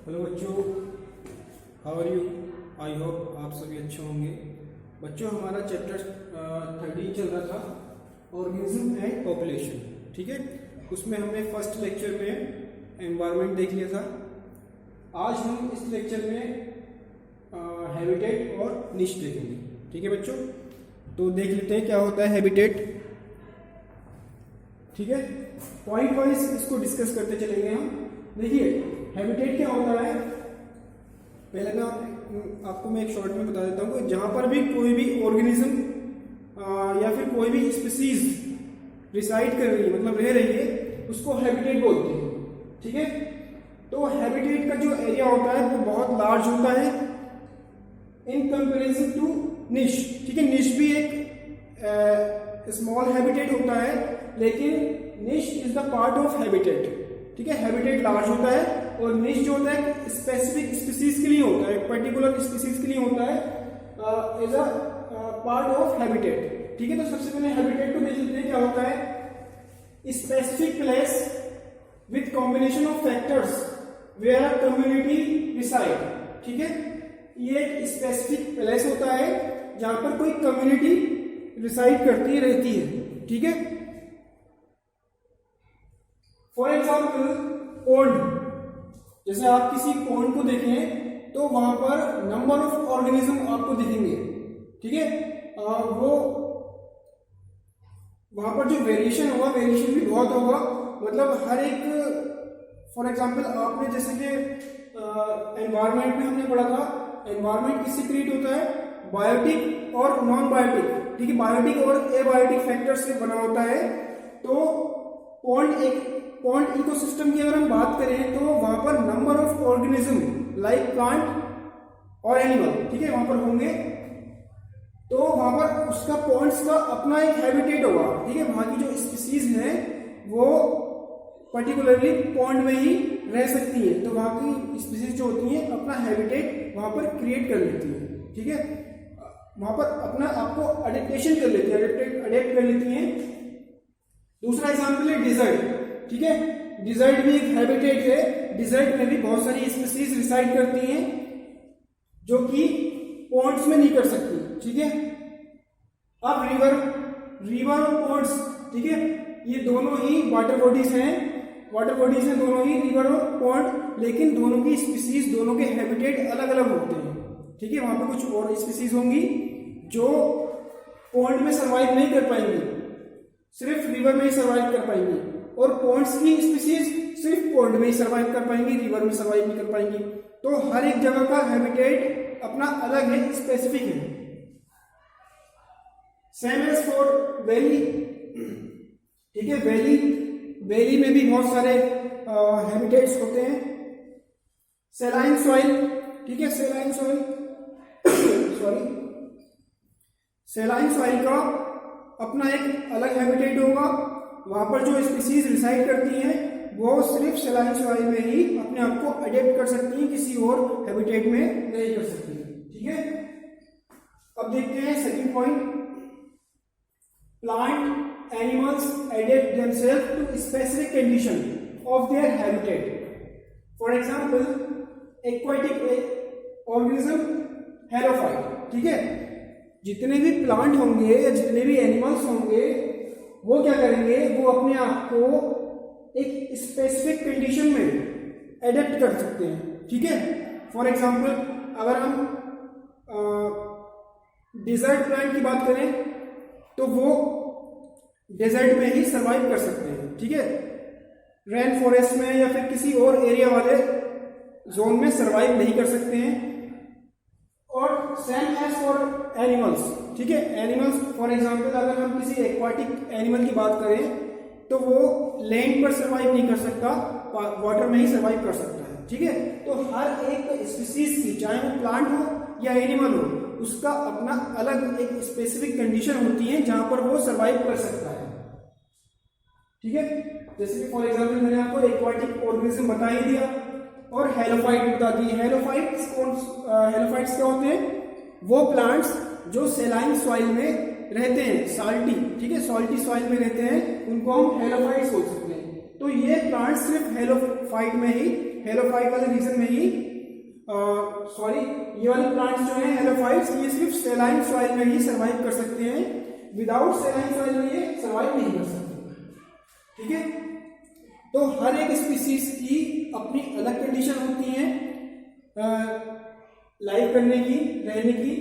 Hello बच्चों, how are you. I hope आप सभी अच्छे होंगे। बच्चों, हमारा चैप्टर 13 चल रहा था ऑर्गेनिज्म एंड पॉपुलेशन। ठीक है, उसमें हमने फर्स्ट लेक्चर में एनवायरनमेंट देख लिया था। आज हम इस लेक्चर में हैबिटेट और निश देखेंगे। ठीक है बच्चों, तो देख लेते हैं क्या होता है हैबिटेट। ठीक है, पॉइंट वाइज इसको डिस्कस करते चलेंगे हम। देखिए, हैबिटेट क्या होता है, पहले मैं आपको मैं एक शॉर्ट में बता देता हूँ कि जहां पर भी कोई भी ऑर्गेनिज्म या फिर कोई भी स्पीसीज रिसाइड कर रही है, मतलब रह रही है, उसको हैबिटेट बोलते हैं। ठीक है, तो हैबिटेट का जो एरिया होता है वो बहुत लार्ज होता है इन कंपेरिजन टू निश। ठीक है, निश भी एक स्मॉल हैबिटेट होता है, लेकिन निश is the part of habitat. ठीक है, हैबिटेट लार्ज होता है और निश जो होता है स्पेसिफिक स्पीसीज के लिए होता है, पर्टिकुलर स्पीसीज के लिए होता है as a part of habitat. ठीक है, तो सबसे पहले हैबिटेट को देख लेते हैं क्या होता है। Specific place with combination of factors where a community reside. ठीक है, ये एक स्पेसिफिक प्लेस होता है जहां पर कोई कम्युनिटी रिसाइड करती रहती है। ठीक है, फॉर एग्जाम्पल पोंड, जैसे आप किसी पोंड को देखें तो वहां पर नंबर ऑफ ऑर्गेनिज्म आपको दिखेंगे। ठीक है, वो वहां पर जो वेरिएशन होगा, वेरिएशन भी बहुत होगा। मतलब हर एक, फॉर एग्जाम्पल आपने जैसे कि एनवायरनमेंट में हमने पढ़ा था, एनवायरनमेंट किससे क्रिएट होता है, बायोटिक और नॉन बायोटिक। ठीक है, बायोटिक और एबायोटिक फैक्टर से बना होता है। तो पॉन्ड इकोसिस्टम की अगर हम बात करें तो वहां पर number of organism like plant और एनिमल, ठीक है, वहां पर होंगे। तो वहां पर उसका पॉन्ड्स का अपना एक हैबिटेट होगा। ठीक है, वहां की जो स्पीसीज है वो पर्टिकुलरली पॉन्ड में ही रह सकती है, तो वहां की स्पीसीज जो होती है अपना हैबिटेट वहां पर क्रिएट कर लेती है। ठीक है, वहां पर अपना आपको अडेप्टेशन कर लेती है, अडेप्ट कर लेती है। दूसरा एग्जाम्पल है डिजर्ट। ठीक है, डिजर्ट भी एक हैबिटेट है। डिजर्ट में भी बहुत सारी स्पीसीज रिसाइड करती हैं जो कि पॉन्ड्स में नहीं कर सकती। ठीक है, अब रिवर और पॉन्ड्स, ठीक है, ये दोनों ही वाटर बॉडीज हैं दोनों ही, रिवर और पॉन्ड, लेकिन दोनों की स्पीसीज, दोनों के हैबिटेट अलग अलग होते हैं। ठीक है, वहां पर कुछ और स्पीसीज होंगी जो पॉन्ड में सर्वाइव नहीं कर पाएंगी, सिर्फ रिवर में ही सर्वाइव कर पाएंगी, और पॉन्ड्स की स्पीसीज सिर्फ पॉन्ड में ही सर्वाइव कर पाएंगी, रिवर में सर्वाइव नहीं कर पाएंगी। तो हर एक जगह का हैबिटेट अपना अलग है, स्पेसिफिक है। Same as for valley. ठीक है, वैली में भी बहुत सारे हैबिटेट्स होते हैं। सेलाइन सॉइल, ठीक है, सेलाइन सॉइल का अपना एक अलग हैबिटेट होगा। वहां पर जो स्पीसीज रिसाइड करती हैं वो सिर्फ सेलाइन सॉइल में ही अपने आप को अडेप्ट कर सकती हैं, किसी और हैबिटेट में नहीं कर सकती। ठीक है, अब देखते हैं second point. Plant animals adapt themselves to specific condition of their habitat. For example aquatic organism halophyte. ठीक है, जितने भी प्लांट होंगे या जितने भी एनिमल्स होंगे वो क्या करेंगे, वो अपने आप को एक स्पेसिफिक कंडीशन में एडेप्ट कर सकते हैं। ठीक है, फॉर एग्जांपल अगर हम डेजर्ट प्लांट की बात करें तो वो डेजर्ट में ही सर्वाइव कर सकते हैं। ठीक है, रेन फॉरेस्ट में या फिर किसी और एरिया वाले जोन में सर्वाइव नहीं कर सकते हैं। और सेम एज फॉर एनिमल्स। ठीक है, एनिमल्स फॉर एग्जांपल अगर हम किसी एक्वाटिक एनिमल की बात करें तो वो लैंड पर सर्वाइव नहीं कर सकता, वाटर में ही सर्वाइव कर सकता है। ठीक है, तो हर एक स्पीसीज की, चाहे वो प्लांट हो या एनिमल हो, उसका अपना अलग एक स्पेसिफिक कंडीशन होती है जहां पर वो सर्वाइव कर सकता है। ठीक है, जैसे कि फॉर एग्जांपल मैंने आपको एक्वाटिक ऑर्गेनिज्म बता ही दिया और हेलोफाइट बता दी। हेलोफाइट्स क्या होते हैं, वो प्लांट्स जो सेलाइन सॉइल में रहते हैं, साल्टी, ठीक है, सॉल्टी सॉइल में रहते हैं, उनको हम हेलोफाइट्स बोल सकते हैं। तो ये प्लांट सिर्फ हेलोफाइट में ही हेलोफाइट वाले रीजन में ही, सॉरी ये वाले प्लांट्स जो हैं हेलोफाइट्स, ये सिर्फ सेलाइन सॉइल में ही सर्वाइव कर सकते हैं, विदाउट सेलाइन सॉइल में ये सर्वाइव नहीं कर सकते। ठीक है, तो हर एक स्पीसीज की अपनी अलग कंडीशन होती है लाइव करने की, रहने की,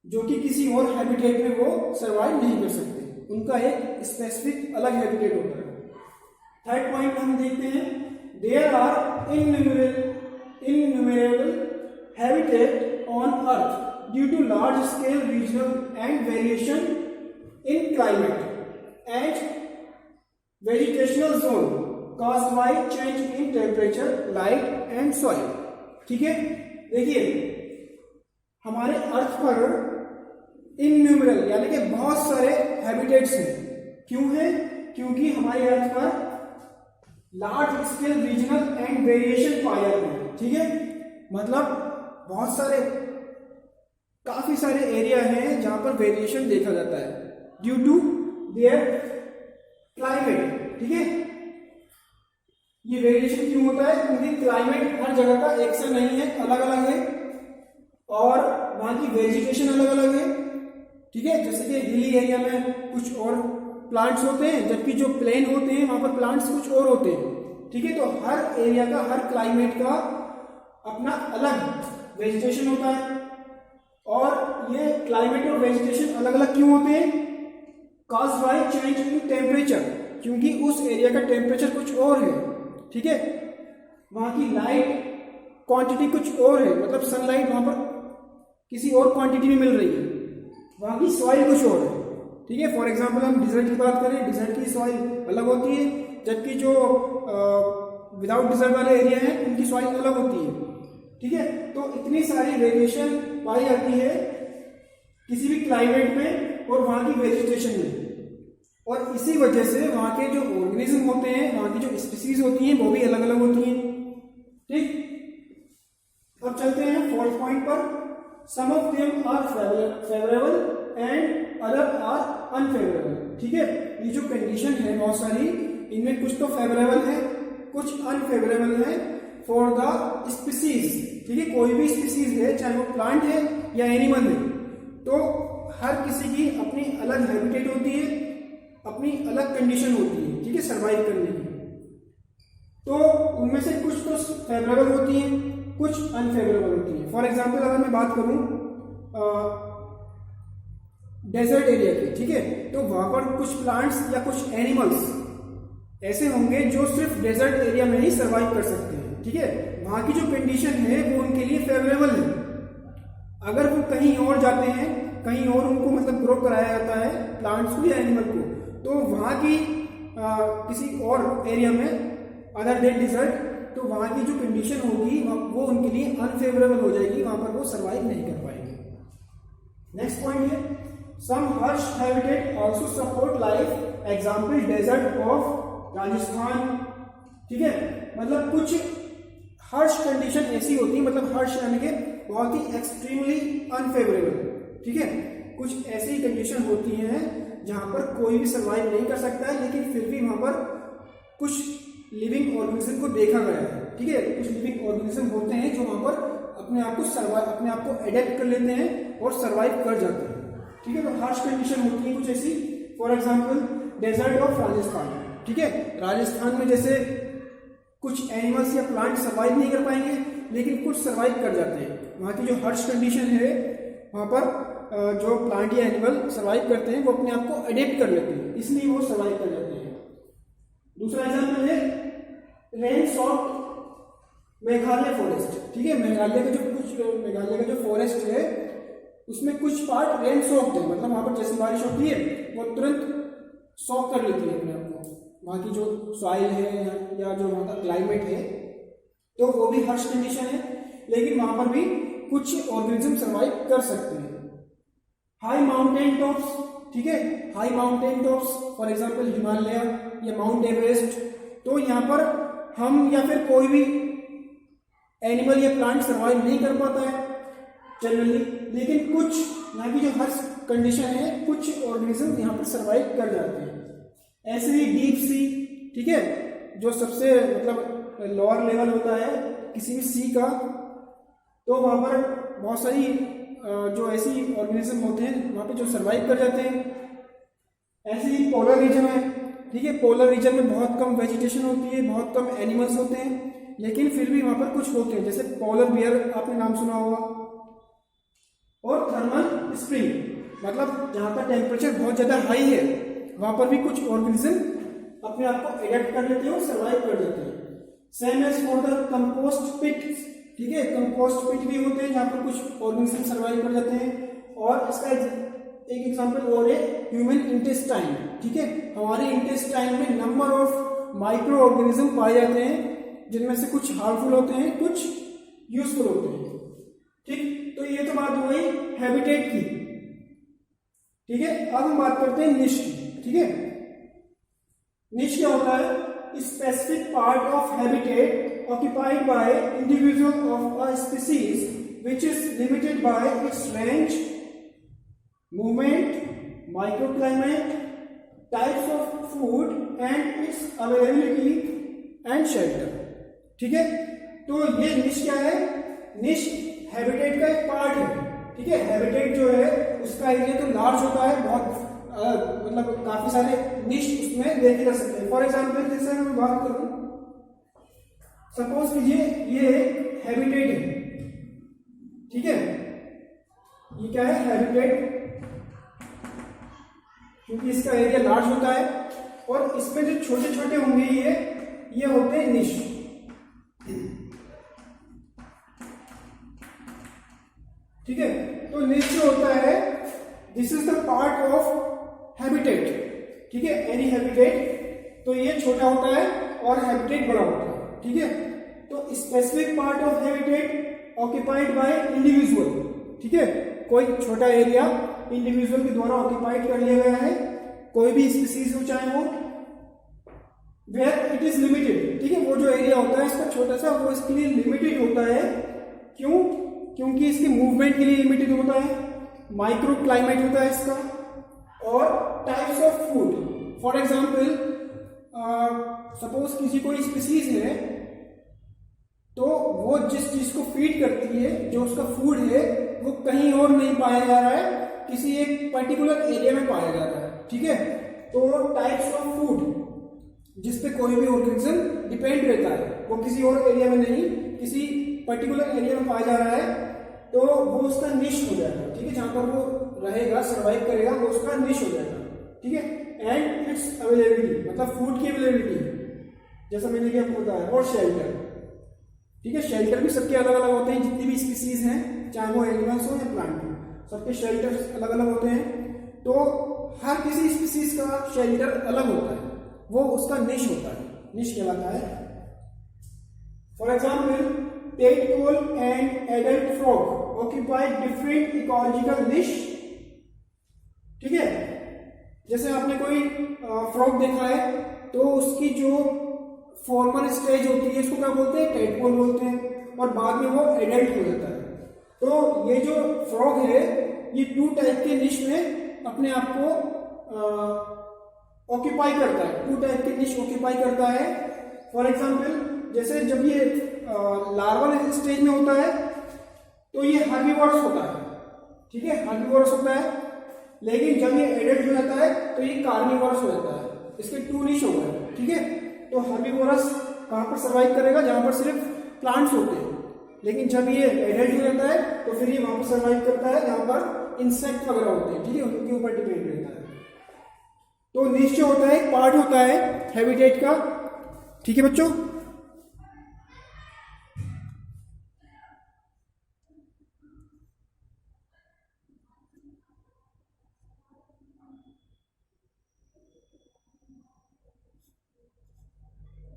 जो कि किसी और हैबिटेट में वो सर्वाइव नहीं कर सकते, उनका एक स्पेसिफिक अलग हैबिटेट होता है। थर्ड पॉइंट हम देखते हैं, there are innumerable habitat on Earth due to large scale regional and variation in climate and vegetational zone caused by change in temperature, light and soil। ठीक है, देखिए हमारे अर्थ पर इनन्यूमरल यानी कि बहुत सारे हैबिटेट्स हैं। क्यों है? क्योंकि हमारे अर्थ पर large scale regional and variation पाया गया है। ठीक है, मतलब बहुत सारे, काफी सारे एरिया हैं जहां पर वेरिएशन देखा जाता है ड्यू टू देयर क्लाइमेट। ठीक है, ये वेरिएशन क्यों होता है? क्योंकि क्लाइमेट हर जगह का एक सा नहीं है, अलग अलग है, और वहां की वेजिटेशन अलग अलग है। ठीक है, जैसे कि हिली एरिया में कुछ और प्लांट्स होते हैं, जबकि जो प्लेन होते हैं वहां पर प्लांट्स कुछ और होते हैं। ठीक है, तो हर एरिया का, हर क्लाइमेट का अपना अलग वेजिटेशन होता है, और ये क्लाइमेट और वेजिटेशन अलग अलग क्यों होते हैं? Caused by change in temperature, क्योंकि उस एरिया का टेम्परेचर कुछ और है। ठीक है, वहां की लाइट क्वांटिटी कुछ और है, मतलब सनलाइट वहां पर किसी और क्वांटिटी में मिल रही है, वहां की सॉइल कुछ और है। ठीक है, फॉर एग्जांपल हम डिजर्ट की बात करें, डिजर्ट की सॉइल अलग होती है, जबकि जो विदाउट डिजर्ट वाले एरिया हैं उनकी सॉइल अलग होती है। ठीक है, तो इतनी सारी वेरिएशन पाई जाती है किसी भी क्लाइमेट में और वहां की वेजिटेशन में, और इसी वजह से वहां के जो ऑर्गेनिज्म होते हैं, वहां की जो स्पीसीज होती हैं वो भी अलग अलग होती हैं। ठीक, अब चलते हैं फोर्थ पॉइंट पर। Some of them are favourable and other are unfavourable. ठीक है, ये जो कंडीशन है बहुत सारी, इनमें कुछ तो फेवरेबल है, कुछ अनफेवरेबल है फॉर द स्पीसीज। ठीक है, कोई भी स्पीसीज है, चाहे वो प्लांट है या एनिमल है, तो हर किसी की अपनी अलग हैबिटेट होती है, अपनी अलग कंडीशन होती है। ठीक है, सर्वाइव करने की, तो उनमें से कुछ तो फेवरेबल होती है, कुछ अनफेवरेबल होती है। फॉर एग्जाम्पल अगर मैं बात करूं डेजर्ट एरिया की, ठीक है, तो वहां पर कुछ प्लांट्स या कुछ एनिमल्स ऐसे होंगे जो सिर्फ डेजर्ट एरिया में ही सर्वाइव कर सकते हैं। ठीक है, वहां की जो कंडीशन है वो उनके लिए फेवरेबल है। अगर वो कहीं और जाते हैं, कहीं और उनको मतलब ग्रो कराया जाता है प्लांट्स को या एनिमल को, तो वहां की किसी और एरिया में अदर देन डिजर्ट, तो वहां की जो कंडीशन होगी वो उनके लिए अनफेवरेबल हो जाएगी, वहां पर वो सर्वाइव नहीं कर पाएंगे। नेक्स्ट पॉइंट है, some harsh habitat also support life, example desert of Rajasthan. ठीक है, मतलब कुछ हर्श कंडीशन ऐसी होती है, मतलब हर्श यानी कि बहुत ही एक्सट्रीमली अनफेवरेबल। ठीक है, कुछ ऐसी कंडीशन होती हैं जहां पर कोई भी सर्वाइव नहीं कर सकता है, लेकिन फिर भी वहां पर कुछ लिविंग ऑर्गेनिज्म को देखा गया है। ठीक है, कुछ लिविंग ऑर्गेनिज्म होते हैं जो वहां पर अपने आप को एडेप्ट कर लेते हैं और सर्वाइव कर जाते हैं। ठीक है, तो हार्श कंडीशन होती है कुछ ऐसी, for example desert of Rajasthan. ठीक है, राजस्थान में जैसे कुछ एनिमल्स या प्लांट सर्वाइव नहीं कर पाएंगे, लेकिन कुछ सर्वाइव कर जाते हैं। वहां की जो हार्श कंडीशन है, वहां पर जो प्लांट या एनिमल सर्वाइव करते हैं वो अपने आप को एडेप्ट कर लेते हैं, इसलिए वो सर्वाइव कर जाते हैं। दूसरा एग्जाम्पल है रेन सॉफ्ट मेघालय फॉरेस्ट। ठीक है, मेघालय का जो फॉरेस्ट है उसमें कुछ पार्ट रेन सॉफ्ट है, मतलब वहां पर जैसे बारिश होती है वो तुरंत सॉक कर लेती है अपने आप को, वहां की जो सॉइल है या जो वहां का क्लाइमेट है, तो वो भी हर्श कंडीशन है, लेकिन वहां पर भी कुछ ऑर्गेनिज्म सर्वाइव कर सकते हैं। हाई माउंटेन टॉप्स, ठीक है, high mountain tops for example Himalaya या माउंट एवरेस्ट, तो यहाँ पर हम या फिर कोई भी एनिमल या प्लांट सर्वाइव नहीं कर पाता है जनरली, लेकिन कुछ यहाँ की जो हर कंडीशन है कुछ ऑर्गेनिज्म यहाँ पर सर्वाइव कर जाते हैं। ऐसे ही डीप सी, ठीक है, जो सबसे मतलब लोअर लेवल होता है किसी भी सी का, तो वहाँ पर बहुत सारी जो ऐसी ऑर्गेनिज्म होते हैं वहाँ पे जो सर्वाइव कर जाते हैं। ऐसे ही पोलर रीजन है, ठीक है, पोलर रीजन में बहुत कम वेजिटेशन होती है, बहुत कम एनिमल्स होते हैं, लेकिन फिर भी वहाँ पर कुछ होते हैं, जैसे पोलर बियर आपने नाम सुना होगा, और थर्मल स्प्रिंग, मतलब जहाँ का टेम्परेचर बहुत ज़्यादा हाई है वहाँ पर भी कुछ ऑर्गेनिज्म अपने आप को एडेप्ट कर लेते हैं और सर्वाइव कर लेते हैं। Same as for the compost pit, ठीक है, कंपोस्ट पिट भी होते हैं जहाँ पर कुछ ऑर्गेनिज्म सर्वाइव कर जाते हैं। और इसका एक एग्जांपल और है ह्यूमन इंटेस्टाइन, ठीक है, हमारे इंटेस्टाइन में नंबर ऑफ माइक्रो ऑर्गेनिज्म पाए जाते हैं जिनमें से कुछ हार्मफुल होते हैं, कुछ यूजफुल होते हैं, ठीक। तो ये तो बात हो गई हैबिटेट की, ठीक है। अब हम बात करते हैं निश की, ठीक है। निश क्या होता है? Specific part of habitat occupied by individual of a species which is limited by it's range, movement, microclimate, types of food and it's availability and shelter, ठीक है। तो ये निश क्या है? निश हैबिटेट का एक पार्ट है, ठीक है। हैबिटेट जो है उसका एरिया तो लार्ज होता है, बहुत मतलब काफी सारे निश उसमें देखे जा सकते हैं। फॉर एग्जाम्पल जैसे मैं बात करूं, सपोज कीजिए ये हैबिटेट है, ठीक है, ये क्या है? हैबिटेट, क्योंकि इसका एरिया लार्ज होता है, और इसमें जो छोटे छोटे होंगे ये होते हैं निश, ठीक है। तो निश जो होता है this is the part of habitat, ठीक है, एनी हैबिटेट। तो ये छोटा होता है और हैबिटेट बड़ा होता है, ठीक है। तो specific part of habitat occupied by individual, ठीक है, कोई छोटा एरिया इंडिविजुअल के द्वारा ऑक्यूपाइड कर लिया गया है, कोई भी स्पीसीज हो चाहे वो, वेयर इट इज लिमिटेड, ठीक है। वो जो एरिया होता है इसका छोटा सा, वो इसके लिए लिमिटेड होता है। क्यों? क्योंकि इसके मूवमेंट के लिए लिमिटेड होता है, माइक्रो क्लाइमेट होता है इसका, और types of food. For example suppose किसी कोई स्पीसीज है तो वो जिस चीज को फीड करती है, जो उसका फूड है, वो कहीं और नहीं पाया जा रहा है, किसी एक पर्टिकुलर एरिया में पाया जा रहा है, ठीक है। तो टाइप्स ऑफ फूड जिसपे कोई भी ऑर्गेनिज्म डिपेंड रहता है, वो किसी और एरिया में नहीं, किसी पर्टिकुलर एरिया में पाया जा रहा है, तो वो उसका निश हो जाएगा, ठीक है। जहां पर वो रहेगा, सर्वाइव करेगा, वो उसका निश हो जाएगा, ठीक है। एंड इट्स अवेलेबिलिटी, मतलब फूड की अवेलेबिलिटी, जैसा मैंने भी आपको बताया, और शेल्टर, ठीक है। शेल्टर भी सबके अलग अलग होते हैं, जितनी भी स्पीसीज हैं, चाहे वो एनिमल्स हो या प्लांट हो, सबके शेल्टर्स अलग अलग होते हैं। तो हर किसी स्पीसीज का शेल्टर अलग होता है, वो उसका निश होता है, निश कहलाता है। For example tadpole and adult frog occupy different ecological niche, ठीक है। जैसे आपने कोई फ्रॉग देखा है तो उसकी जो फॉर्मल स्टेज होती है इसको क्या बोलते हैं? टेडपोल बोलते हैं, और बाद में वो एडल्ट हो जाता है। तो ये जो फ्रॉग है ये 2 टाइप के निश में अपने आप को ऑक्यूपाई करता है, 2 टाइप के निश ऑक्यूपाई करता है। फॉर एग्जाम्पल जैसे जब ये लार्वल स्टेज में होता है तो ये हर्बीवोरस होता है, ठीक है, हर्बीवोरस होता है। लेकिन जब ये एडल्ट हो जाता है तो ये कार्निवोरस हो जाता है। इसके 2 निश हो गए, ठीक है। तो हर्बीवोरस कहां पर सर्वाइव करेगा? जहां पर सिर्फ प्लांट्स होते हैं। लेकिन जब ये एडल्ट हो जाता है तो फिर ये वहां पर सर्वाइव करता है जहां पर इंसेक्ट वगैरह होते हैं, ठीक है, उनके ऊपर डिपेंड रहता है। तो निश जो होता है एक पार्ट होता है हैबिटेट का, ठीक है बच्चों।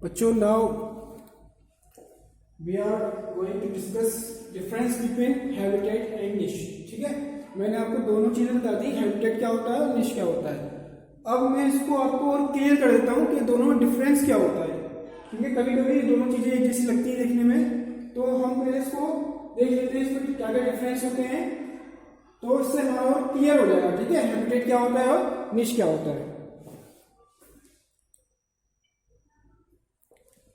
बच्चों now we are going to discuss difference between habitat and niche, ठीक है। मैंने आपको दोनों चीजें बता दी, हैबिटेट क्या होता है और निश क्या होता है। अब मैं इसको आपको और क्लियर कर देता हूँ कि दोनों में डिफरेंस क्या होता है, क्योंकि कभी कभी दोनों चीजें एक जैसी लगती है देखने में। तो हम पहले इसको देख लेते हैं, इसमें क्या क्या डिफरेंस होते हैं, तो इससे हमारा और क्लियर हो जाएगा, ठीक है, हैबिटेट क्या होता है और निश क्या होता है।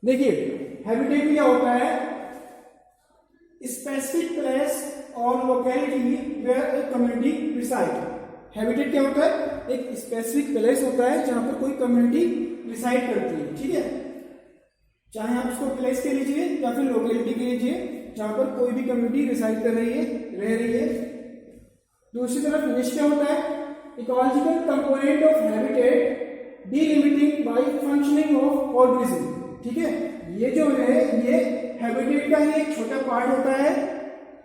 देखिए हैबिटेट क्या होता है? स्पेसिफिक प्लेस और locality where a community reside. Habitat क्या होता है? एक स्पेसिफिक प्लेस होता है जहां पर कोई कम्युनिटी रिसाइड करती है, ठीक है, चाहे आप उसको प्लेस के लीजिए या फिर लोकेलिटी के लीजिए, जहां पर कोई भी कम्युनिटी रिसाइड कर रही है, रह रही है। दूसरी तरफ निश क्या होता है? Ecological component of habitat delimiting by functioning of organism, ठीक है, ये जो है ये हैबिटेट का ही एक छोटा पार्ट होता है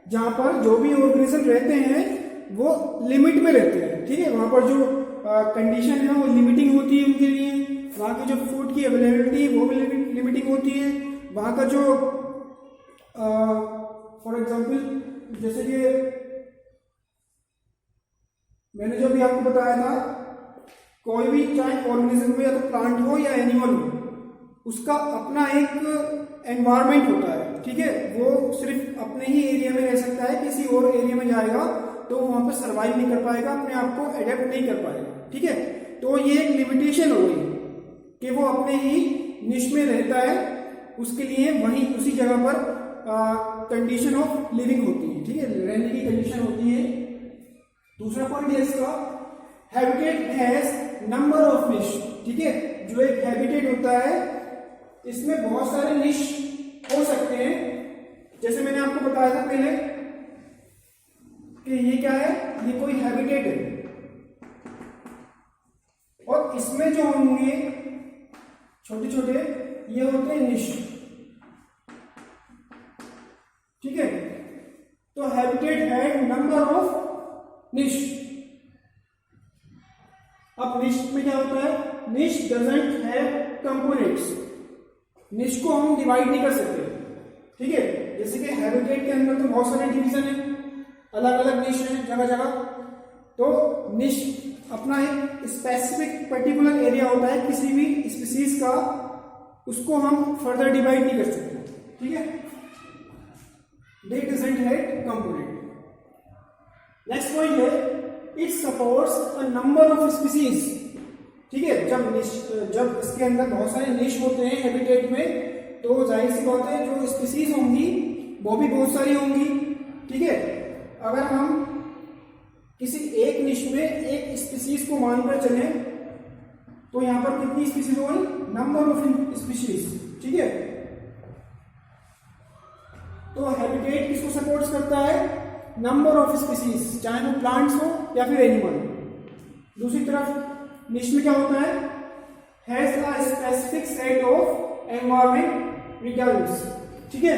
जहां पर जो भी ऑर्गेनिज्म रहते हैं वो लिमिट में रहते हैं, ठीक है, वहां पर जो कंडीशन है वो लिमिटिंग होती है उनके लिए, वहां की जो फूड की अवेलेबिलिटी है वो भी लिमिटिंग होती है, वहां का जो फॉर एग्जांपल जैसे कि मैंने जो भी आपको बताया था, कोई भी चाहे ऑर्गेनिज्म हो या तो प्लांट हो या एनिमल हो, उसका अपना एक एनवायरनमेंट होता है, ठीक है, वो सिर्फ अपने ही एरिया में रह सकता है, किसी और एरिया में जाएगा तो वहां पर सर्वाइव नहीं कर पाएगा, अपने आप को एडेप्ट नहीं कर पाएगा, ठीक है। तो ये एक लिमिटेशन हो गई कि वो अपने ही निश में रहता है, उसके लिए वहीं उसी जगह पर कंडीशन ऑफ लिविंग होती है, ठीक है, रहने की कंडीशन होती है। दूसरा पॉइंट है इसका, हैबिटेट हैज नंबर ऑफ निश, ठीक है, जो एक हैबिटेट होता है इसमें बहुत सारे निश हो सकते हैं। जैसे मैंने आपको बताया था पहले कि ये क्या है, ये कोई हैबिटेट है और इसमें जो होंगे छोटे छोटे ये होते हैं निश, ठीक है। तो हैबिटेट है नंबर ऑफ निश। अब निश में क्या होता है? निश डजंट हैव कंपोनेंट्स। निश को हम डिवाइड नहीं कर सकते, ठीक है, जैसे कि हैबिटेट के अंदर तो बहुत सारे डिवीजन है, अलग अलग निश है जगह जगह। तो निश अपना एक स्पेसिफिक पर्टिकुलर एरिया होता है किसी भी स्पीसीज का, उसको हम फर्दर डिवाइड नहीं कर सकते, ठीक है। They doesn't have component. Next point है, it supports a number of species, ठीक है। जब इसके अंदर बहुत सारे निश होते हैं हैबिटेट में, तो जाहिर सी बात है जो स्पीसीज होंगी वो भी बहुत सारी होंगी, ठीक है। अगर हम किसी एक निश में एक स्पीसीज को मानकर चलें तो यहां पर कितनी स्पीसीज होगी? नंबर ऑफ स्पीसीज, ठीक है। तो हैबिटेट किसको सपोर्ट्स करता है? नंबर ऑफ स्पीसीज, चाहे वो प्लांट्स हो या फिर एनिमल। दूसरी तरफ निश में क्या होता है? Has a specific set of environment requirements, ठीक है।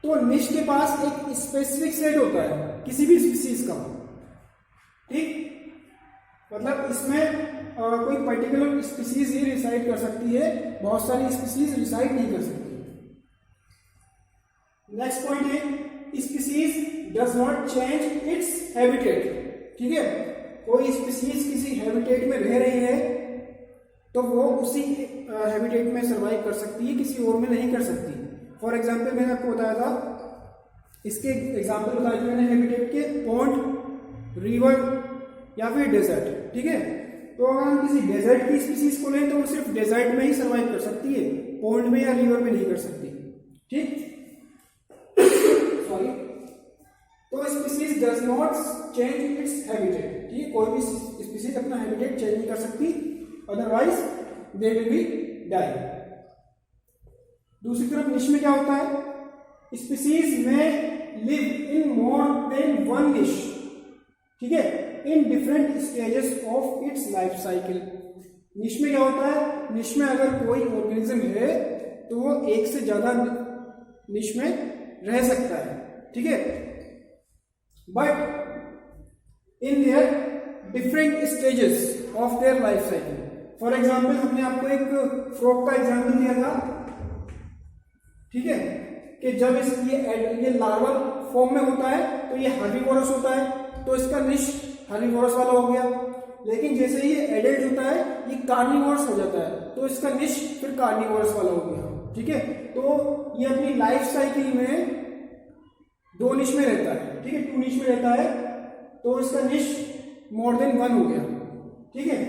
तो निश के पास एक स्पेसिफिक सेट होता है किसी भी स्पीसीज का, ठीक, मतलब इसमें कोई पर्टिकुलर स्पीसीज ही रिसाइड कर सकती है, बहुत सारी स्पीसीज रिसाइड नहीं कर सकती। नेक्स्ट पॉइंट है, species does not change its habitat, ठीक है। कोई स्पीसीज किसी हैबिटेट में रह रही है तो वो उसी हैबिटेट में सर्वाइव कर सकती है, किसी और में नहीं कर सकती। फॉर एग्जाम्पल मैंने आपको बताया था, इसके एग्जाम्पल बताए थे मैंने हैबिटेट के, पॉन्ड, रिवर या फिर डेजर्ट, ठीक है। तो अगर हम किसी डेजर्ट की स्पीसीज को लें तो वो सिर्फ डेजर्ट में ही सर्वाइव कर सकती है, पॉन्ड में या रिवर में नहीं कर सकती, ठीक। सॉरी। तो species does not change its habitat, ठीक है, कोई भी स्पीसीज अपना हैबिटेट चेंज नहीं कर सकती, otherwise they will be die. दूसरी तरफ निश में क्या होता है? स्पीसीज में live in more than one niche, ठीक है, in different stages of its life cycle. Niche में क्या होता है? निश में अगर कोई ऑर्गेनिज्म है तो वो एक से ज्यादा निश में रह सकता है, ठीक है, but in their different stages of their life cycle. For example हमने आपको एक फ्रॉग का एग्जाम्पल दिया था, ठीक है, कि जब ये लार्वल फॉर्म में होता है तो ये हर्बीवोरस होता है, तो इसका निश हर्बीवोरस वाला हो गया। लेकिन जैसे ही ये एडल्ट होता है ये कार्निवोरस हो जाता है, तो इसका निश फिर कार्निवोरस वाला हो गया, ठीक है। तो ये अपनी लाइफ साइकिल में दो निश में रहता है, ठीक है, 2 निश में रहता है, तो इसका निश मोर देन 1 हो गया, ठीक है।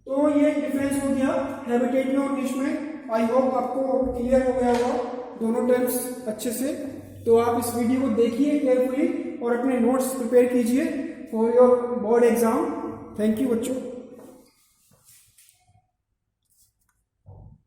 तो ये डिफरेंस हो गया हैबिटेट में और निश में। आई होप आपको क्लियर हो गया होगा दोनों टर्म्स अच्छे से। तो आप इस वीडियो को देखिए केयरफुली और अपने नोट्स प्रिपेयर कीजिए for your board exam. Thank you बच्चों।